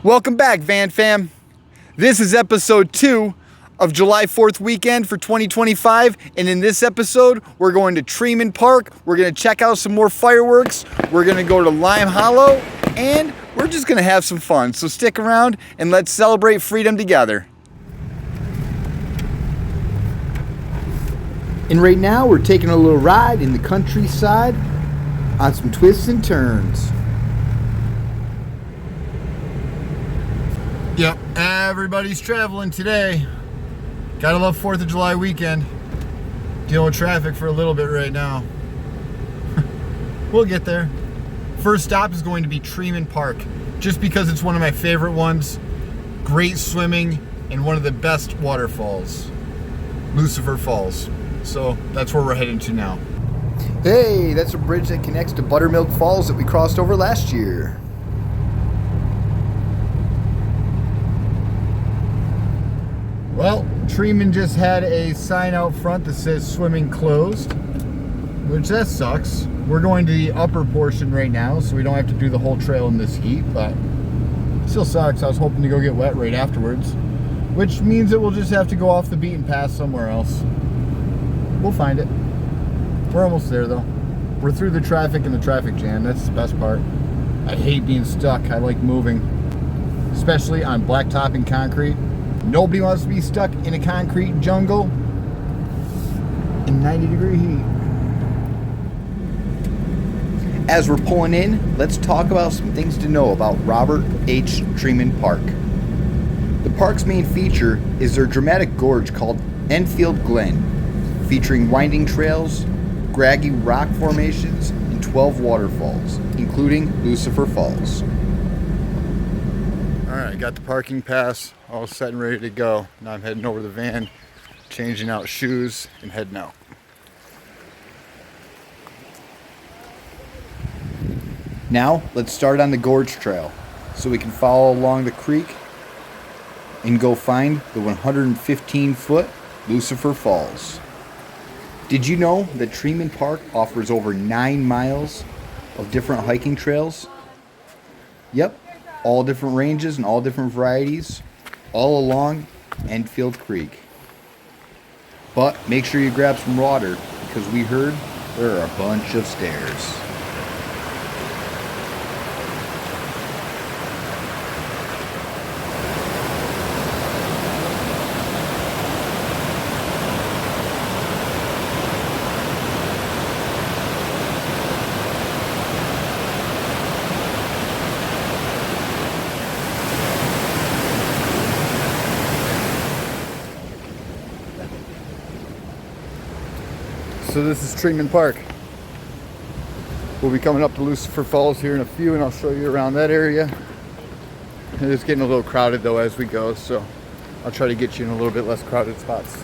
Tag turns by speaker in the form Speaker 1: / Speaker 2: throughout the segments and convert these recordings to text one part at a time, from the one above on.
Speaker 1: Welcome back, Van Fam. This is episode 2 of July 4th weekend for 2025. And in this episode, we're going to Treman Park. We're going to check out some more fireworks. We're going to go to Lime Hollow. And we're just going to have some fun. So stick around and let's celebrate freedom together. And right now, we're taking a little ride in the countryside on some twists and turns. Yep, everybody's traveling today. Gotta love 4th of July weekend. Dealing with traffic for a little bit right now. We'll get there. First stop is going to be Treman Park, just because it's one of my favorite ones. Great swimming and one of the best waterfalls, Lucifer Falls. So that's where we're heading to now. Hey, that's a bridge that connects to Buttermilk Falls that we crossed over last year. Well, Treman just had a sign out front that says swimming closed, which that sucks. We're going to the upper portion right now, so we don't have to do the whole trail in this heat, but it still sucks. I was hoping to go get wet right afterwards, which means that we'll just have to go off the beaten path somewhere else. We'll find it. We're almost there though. We're through the traffic and the traffic jam. That's the best part. I hate being stuck. I like moving, especially on blacktop and concrete. Nobody wants to be stuck in a concrete jungle in 90-degree heat. As we're pulling in, let's talk about some things to know about Robert H. Treman Park. The park's main feature is their dramatic gorge called Enfield Glen, featuring winding trails, craggy rock formations, and 12 waterfalls, including Lucifer Falls. Alright, got the parking pass all set and ready to go. Now I'm heading over to the van, changing out shoes, and heading out. Now, let's start on the gorge trail so we can follow along the creek and go find the 115-foot Lucifer Falls. Did you know that Treman Park offers over 9 miles of different hiking trails? Yep, all different ranges and all different varieties, all along Enfield Creek. But make sure you grab some water, because we heard there are a bunch of stairs. So this is Treman Park. We'll be coming up to Lucifer Falls here in a few, and I'll show you around that area. It's getting a little crowded though as we go, so I'll try to get you in a little bit less crowded spots.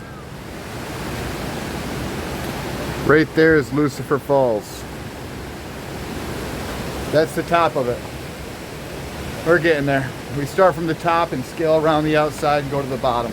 Speaker 1: Right there is Lucifer Falls. That's the top of it. We're getting there. We start from the top and scale around the outside and go to the bottom.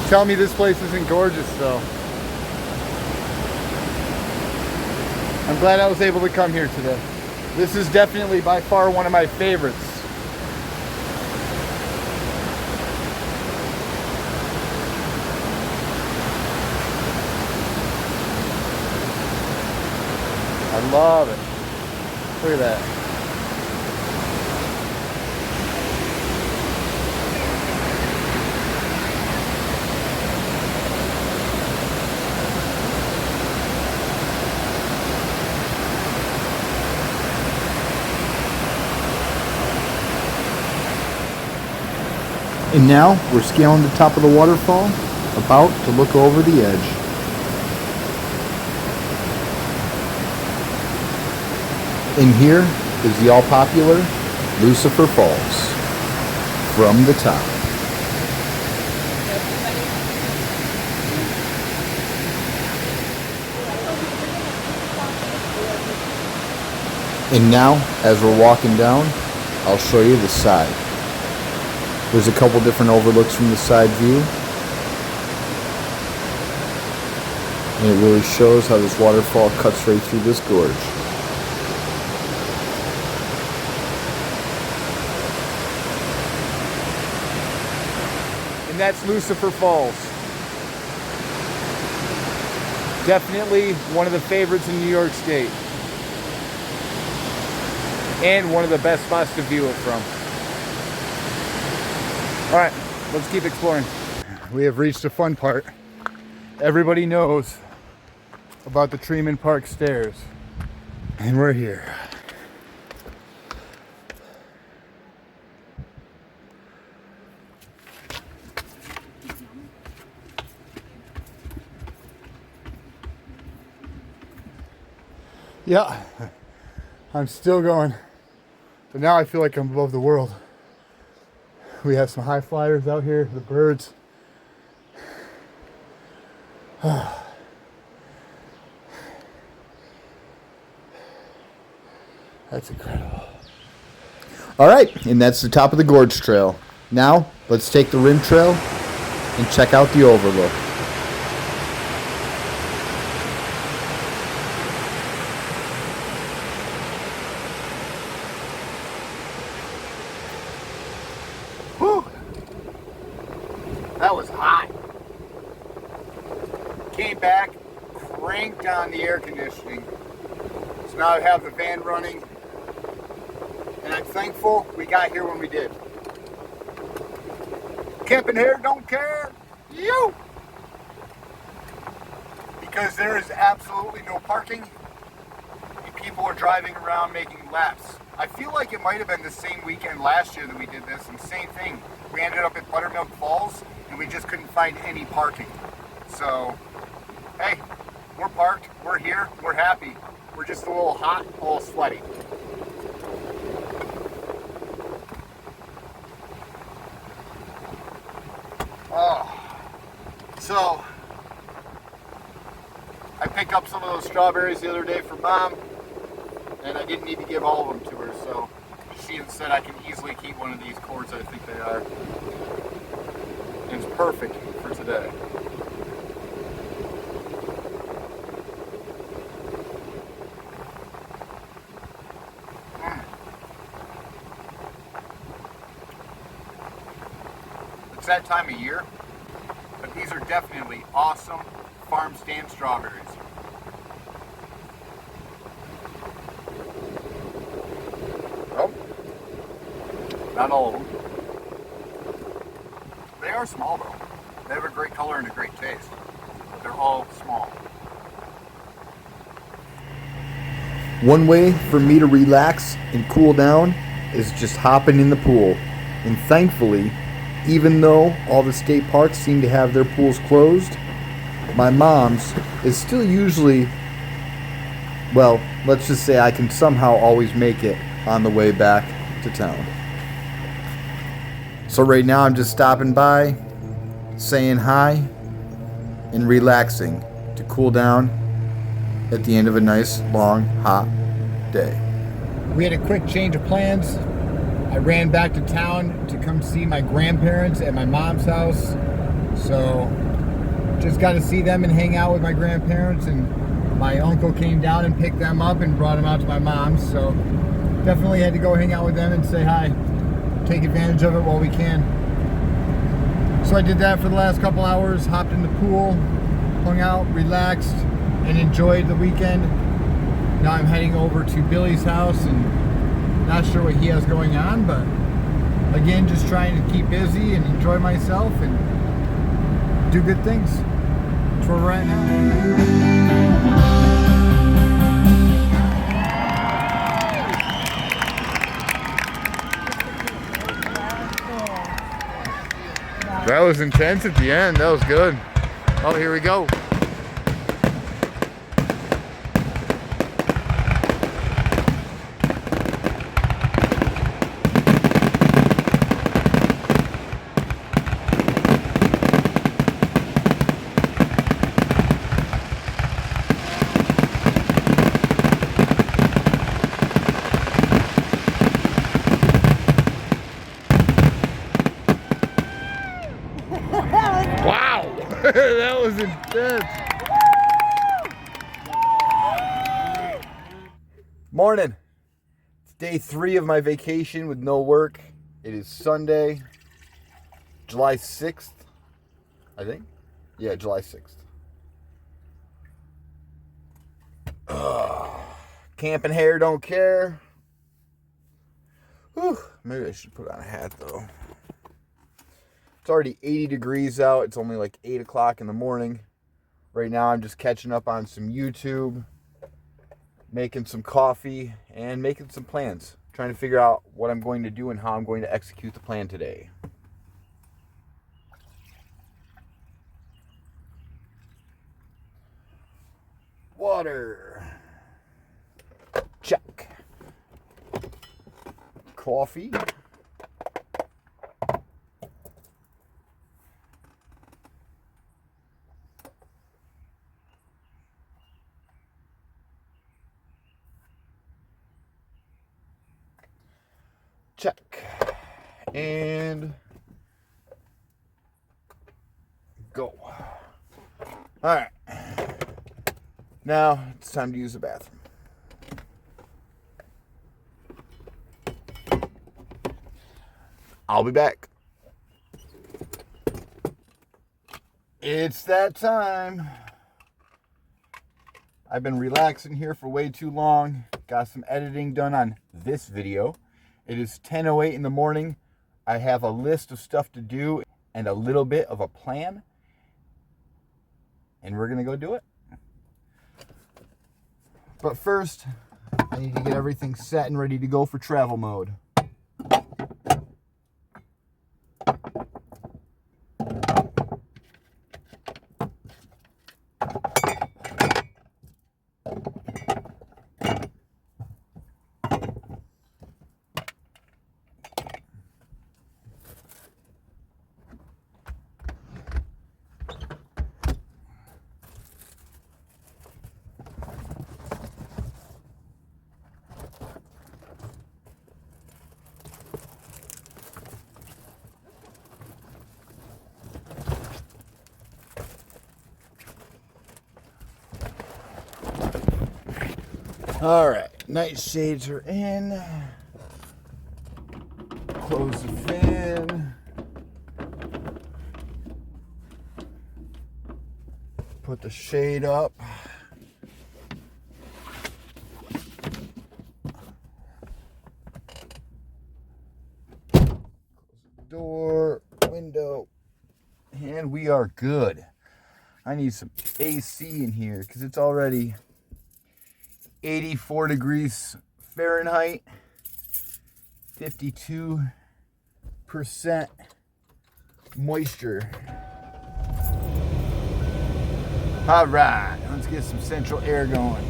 Speaker 1: Tell me this place isn't gorgeous though. I'm glad I was able to come here today. This is definitely by far one of my favorites. I love it. Look at that. And now we're scaling the top of the waterfall, about to look over the edge. And here is the all-popular Lucifer Falls from the top. And now, as we're walking down, I'll show you the side. There's a couple different overlooks from the side view. And it really shows how this waterfall cuts right through this gorge. And that's Lucifer Falls. Definitely one of the favorites in New York State. And one of the best spots to view it from. Alright, let's keep exploring. We have reached the fun part. Everybody knows about the Treman Park stairs. And we're here. Yeah, I'm still going, but now I feel like I'm above the world. We have some high flyers out here, the birds. That's incredible. All right, and that's the top of the gorge trail. Now, let's take the rim trail and check out the overlook. Whew. That was hot. Came back, cranked on the air conditioning. So now I have the van running. And I'm thankful we got here when we did. Camping here, don't care. You! Because there is absolutely no parking. And people are driving around making laps. I feel like it might have been the same weekend last year that we did this, and same thing. We ended up at Buttermilk Falls, and we just couldn't find any parking. So, hey, we're parked, we're here, we're happy. We're just a little hot, a little sweaty. Oh, so I picked up some of those strawberries the other day for Mom, and I didn't need to give all of them to her, so she said I can easily keep one of these cords. I think they are. And it's perfect for today. It's that time of year, but these are definitely awesome farm stand strawberries. Oh, not all of them. They are small though. They have a great color and a great taste, but they're all small. One way for me to relax and cool down is just hopping in the pool. And thankfully, even though all the state parks seem to have their pools closed, my mom's is still usually, well, let's just say I can somehow always make it on the way back to town. So right now I'm just stopping by, saying hi, and relaxing to cool down at the end of a nice, long, hot day. We had a quick change of plans. I ran back to town to come see my grandparents at my mom's house. So just got to see them and hang out with my grandparents, and my uncle came down and picked them up and brought them out to my mom's. So definitely had to go hang out with them and say hi. Take advantage of it while we can. So I did that for the last couple hours, hopped in the pool, hung out, relaxed, and enjoyed the weekend. Now I'm heading over to Billy's house, and not sure what he has going on, but again, just trying to keep busy and enjoy myself and do good things. That's where we're at now. That was intense at the end. That was good. Oh, here we go. was intense. Morning. It's day 3 of my vacation with no work. It is Sunday, July 6th, I think. Yeah, July 6th. Camping hair don't care. Whew, maybe I should put on a hat though. It's already 80 degrees out. It's only like 8 o'clock in the morning. Right now I'm just catching up on some YouTube, making some coffee, and making some plans. Trying to figure out what I'm going to do and how I'm going to execute the plan today. Water. Check. Coffee. Check. And go. All right. Now it's time to use the bathroom. I'll be back. It's that time. I've been relaxing here for way too long. Got some editing done on this video. It is 10:08 in the morning. I have a list of stuff to do and a little bit of a plan. And we're going to go do it. But first, I need to get everything set and ready to go for travel mode. All right, night shades are in. Close the fan. Put the shade up. Close the door, window, and we are good. I need some AC in here because it's already 84 degrees Fahrenheit, 52% moisture. All right, let's get some central air going.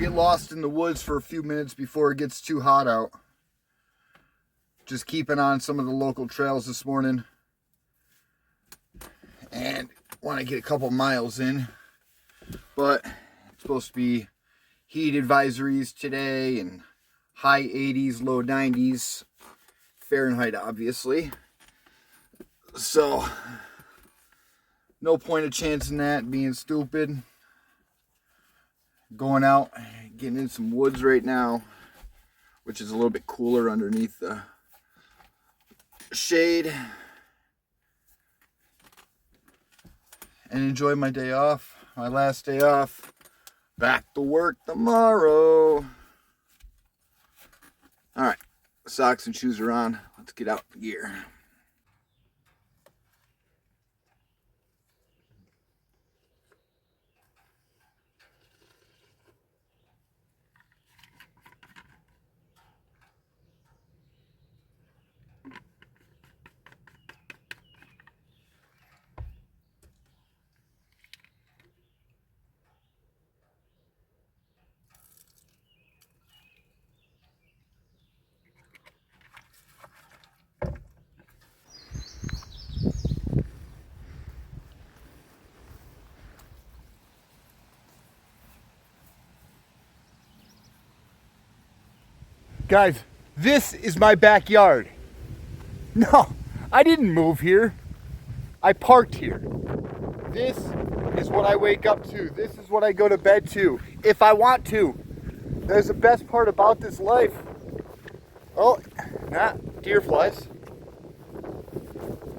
Speaker 1: Get lost in the woods for a few minutes before it gets too hot out. Just keeping on some of the local trails this morning, and want to get a couple miles in, but it's supposed to be heat advisories today and high 80s, low 90s Fahrenheit, obviously. So no point of chancing that, being stupid. Going out, getting in some woods right now, which is a little bit cooler underneath the shade, and enjoy my day off, my last day off. Back to work tomorrow. All right, socks and shoes are on. Let's get out the gear. Guys, this is my backyard. No, I didn't move here. I parked here. This is what I wake up to. This is what I go to bed to, if I want to. That's the best part about this life. Oh, deer flies.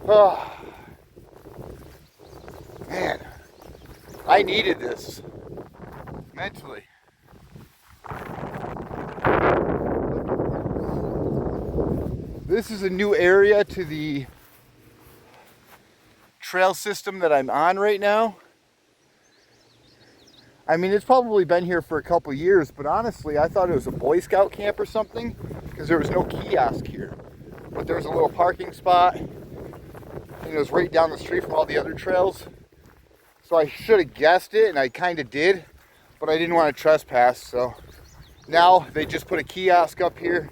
Speaker 1: Oh, man, I needed this mentally. This is a new area to the trail system that I'm on right now. I mean, it's probably been here for a couple years, but honestly, I thought it was a Boy Scout camp or something because there was no kiosk here. But there was a little parking spot, and it was right down the street from all the other trails. So I should have guessed it, and I kind of did, but I didn't want to trespass. So now they just put a kiosk up here,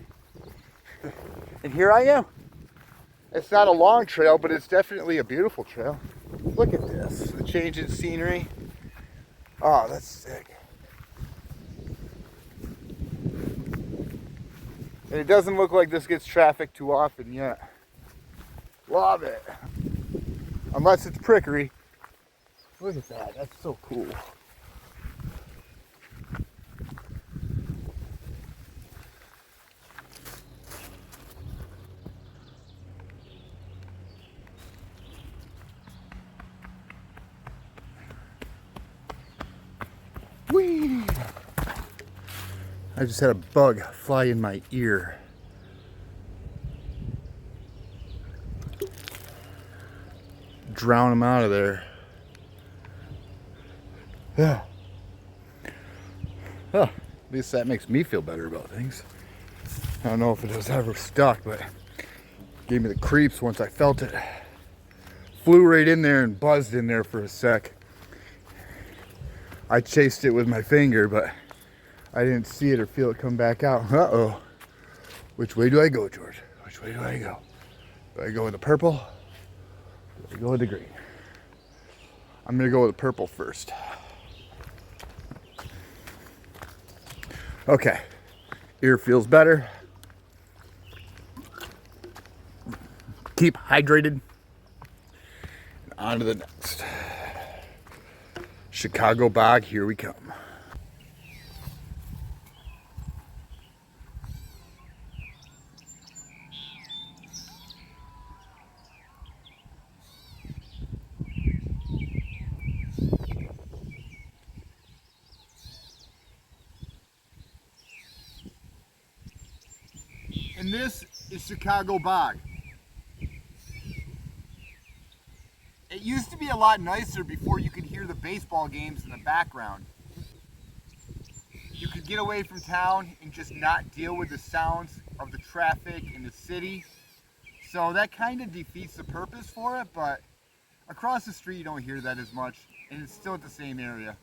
Speaker 1: and here I am. It's not a long trail, but it's definitely a beautiful trail. Look at this, the change in scenery. Oh, that's sick. And it doesn't look like this gets trafficked too often yet. Love it. Unless it's prickery. Look at that, that's so cool. Whee! I just had a bug fly in my ear. Drown him out of there. Yeah. Oh, at least that makes me feel better about things. I don't know if it was ever stuck, but it gave me the creeps once I felt it. Flew right in there and buzzed in there for a sec. I chased it with my finger, but I didn't see it or feel it come back out. Uh-oh. Which way do I go, George? Which way do I go? Do I go with the purple? Do I go with the green? I'm gonna go with the purple first. Okay. Ear feels better. Keep hydrated. And on to the next. Chicago bog, here we come. And this is Chicago bog. It used to be a lot nicer before you could hear the baseball games in the background. You could get away from town and just not deal with the sounds of the traffic in the city. So that kind of defeats the purpose for it, but across the street you don't hear that as much, and it's still at the same area.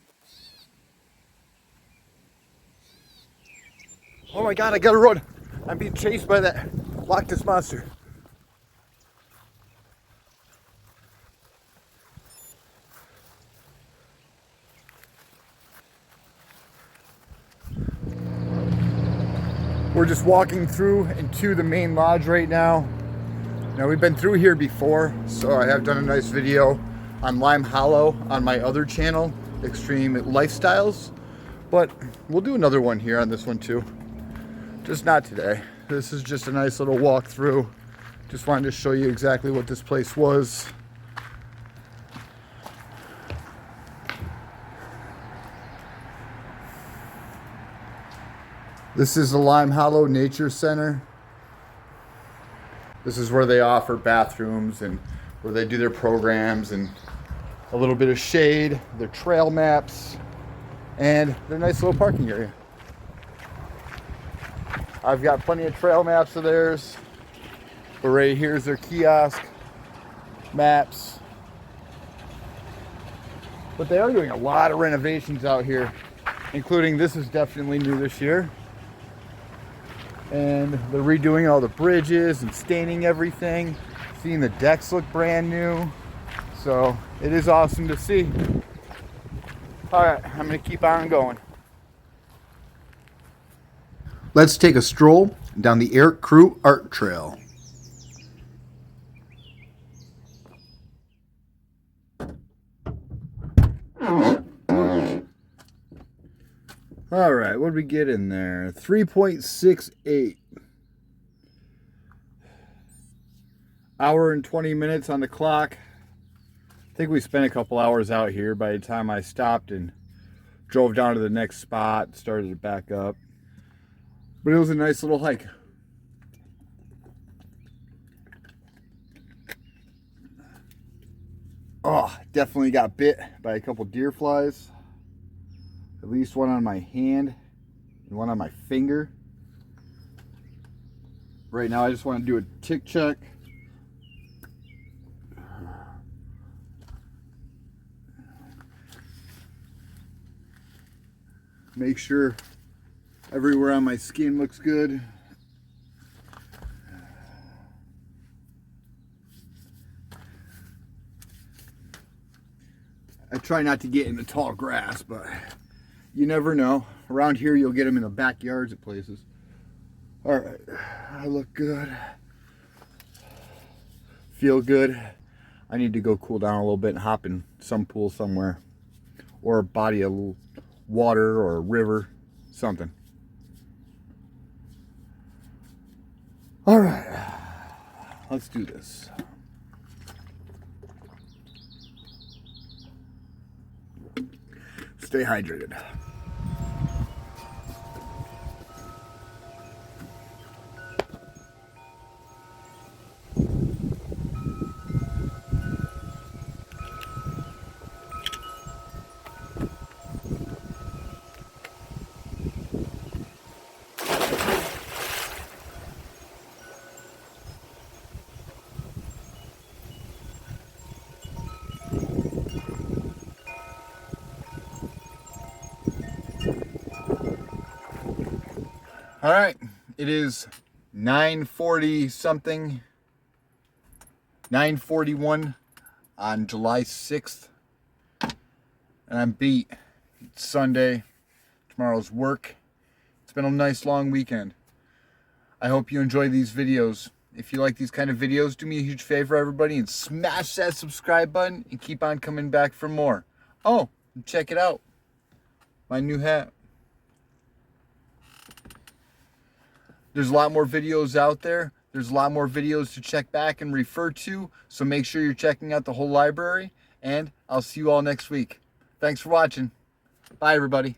Speaker 1: Oh my God, I gotta run. I'm being chased by that Loch Ness monster. We're just walking through into the main lodge right now. Now we've been through here before, so I have done a nice video on Lime Hollow on my other channel, Extreme Lifestyles, but we'll do another one here on this one too. Just not today. This is just a nice little walk through. Just wanted to show you exactly what this place was. This is the Lime Hollow Nature Center. This is where they offer bathrooms and where they do their programs and a little bit of shade, their trail maps, and their nice little parking area. I've got plenty of trail maps of theirs, but right here's their kiosk maps. But they are doing a lot of renovations out here, including this is definitely new this year. And they're redoing all the bridges and staining everything. Seeing the decks look brand new. So it is awesome to see. All right, I'm gonna keep on going. Let's take a stroll down the Eric Crew Art Trail. All right, what did we get in there? 3.68. Hour and 20 minutes on the clock. I think we spent a couple hours out here by the time I stopped and drove down to the next spot, started to back up. But it was a nice little hike. Oh, definitely got bit by a couple deer flies. At least one on my hand and one on my finger. Right now I just want to do a tick check. Make sure everywhere on my skin looks good. I try not to get in the tall grass, but you never know. Around here you'll get them in the backyards at places. All right, I look good. Feel good. I need to go cool down a little bit and hop in some pool somewhere. Or a body of water or a river, something. All right, let's do this. Stay hydrated. All right, it is 9:40 something, 9:41 on July 6th, and I'm beat. It's Sunday, tomorrow's work. It's been a nice long weekend. I hope you enjoy these videos. If you like these kind of videos, do me a huge favor, everybody, and smash that subscribe button and keep on coming back for more. Oh, check it out, my new hat. There's a lot more videos out there. There's a lot more videos to check back and refer to. So make sure you're checking out the whole library. And I'll see you all next week. Thanks for watching. Bye, everybody.